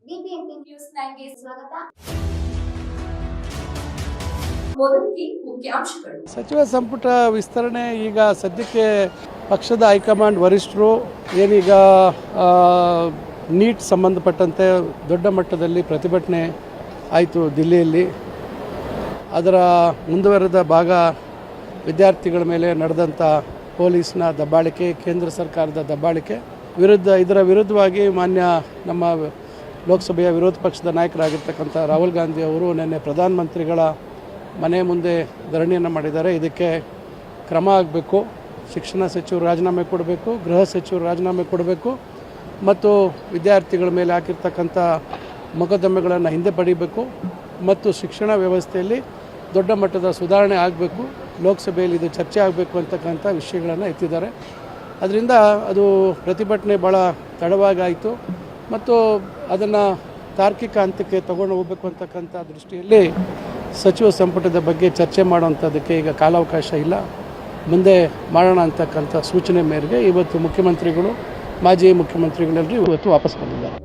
BBMP news 9ಗೆ ಸ್ವಾಗತ. ಮೊದಲಿಗೆ ಮುಖ್ಯಾಂಶಗಳು. ಸಚಿವ ಸಂಪುಟ ವಿಸ್ತರಣೆ ಈಗ ಸದ್ಯಕ್ಕೆ ಪಕ್ಷದ ಹೈಕಮಾಂಡ್ ವರಿಷ್ಠರು ಏನೀಗ ನೀಟ್ ಸಂಬಂಧಪಟ್ಟಂತೆ ದೊಡ್ಡ ಮಟ್ಟದಲ್ಲಿ ಪ್ರತಿಭಟನೆ ಆಯಿತು ದಿಲ್ಲಿಯಲ್ಲಿ. ಅದರ ಮುಂದುವರೆದ ಭಾಗ ವಿದ್ಯಾರ್ಥಿಗಳ ಮೇಲೆ ನಡೆದಂಥ ಪೊಲೀಸ್ನ ದಬ್ಬಾಳಿಕೆ, ಕೇಂದ್ರ ಸರ್ಕಾರದ ದಬ್ಬಾಳಿಕೆ ಇದರ ವಿರುದ್ಧವಾಗಿ ಮಾನ್ಯ ನಮ್ಮ ಲೋಕಸಭೆಯ ವಿರೋಧ ಪಕ್ಷದ ನಾಯಕರಾಗಿರ್ತಕ್ಕಂಥ ರಾಹುಲ್ ಗಾಂಧಿ ಅವರು ನಿನ್ನೆ ಪ್ರಧಾನಮಂತ್ರಿಗಳ ಮನೆ ಮುಂದೆ ಧರಣಿಯನ್ನು ಮಾಡಿದ್ದಾರೆ. ಇದಕ್ಕೆ ಕ್ರಮ ಆಗಬೇಕು. ಶಿಕ್ಷಣ ಸಚಿವರು ರಾಜೀನಾಮೆ ಕೊಡಬೇಕು, ಗೃಹ ಸಚಿವರು ರಾಜೀನಾಮೆ ಕೊಡಬೇಕು ಮತ್ತು ವಿದ್ಯಾರ್ಥಿಗಳ ಮೇಲೆ ಹಾಕಿರ್ತಕ್ಕಂಥ ಮೊಕದ್ದಮೆಗಳನ್ನು ಹಿಂದೆ ಪಡಿಬೇಕು ಮತ್ತು ಶಿಕ್ಷಣ ವ್ಯವಸ್ಥೆಯಲ್ಲಿ ದೊಡ್ಡ ಮಟ್ಟದ ಸುಧಾರಣೆ ಆಗಬೇಕು. ಲೋಕಸಭೆಯಲ್ಲಿ ಇದು ಚರ್ಚೆ ಆಗಬೇಕು ಅಂತಕ್ಕಂಥ ವಿಷಯಗಳನ್ನು ಎತ್ತಿದ್ದಾರೆ. ಅದರಿಂದ ಅದು ಪ್ರತಿಭಟನೆ ಭಾಳ ತಡವಾಗಾಯಿತು ಮತ್ತು ಅದನ್ನು ತಾರ್ಕಿಕ ಹಂತಕ್ಕೆ ತಗೊಂಡು ಹೋಗಬೇಕು ಅಂತಕ್ಕಂಥ ದೃಷ್ಟಿಯಲ್ಲಿ ಸಚಿವ ಸಂಪುಟದ ಬಗ್ಗೆ ಚರ್ಚೆ ಮಾಡುವಂಥದ್ದಕ್ಕೆ ಈಗ ಕಾಲಾವಕಾಶ ಇಲ್ಲ. ಮುಂದೆ ಮಾಡೋಣ ಅಂತಕ್ಕಂಥ ಸೂಚನೆ ಮೇರೆಗೆ ಇವತ್ತು ಮುಖ್ಯಮಂತ್ರಿಗಳು, ಮಾಜಿ ಮುಖ್ಯಮಂತ್ರಿಗಳೆಲ್ಲರೂ ಇವತ್ತು ವಾಪಸ್ ಬಂದಿದ್ದಾರೆ.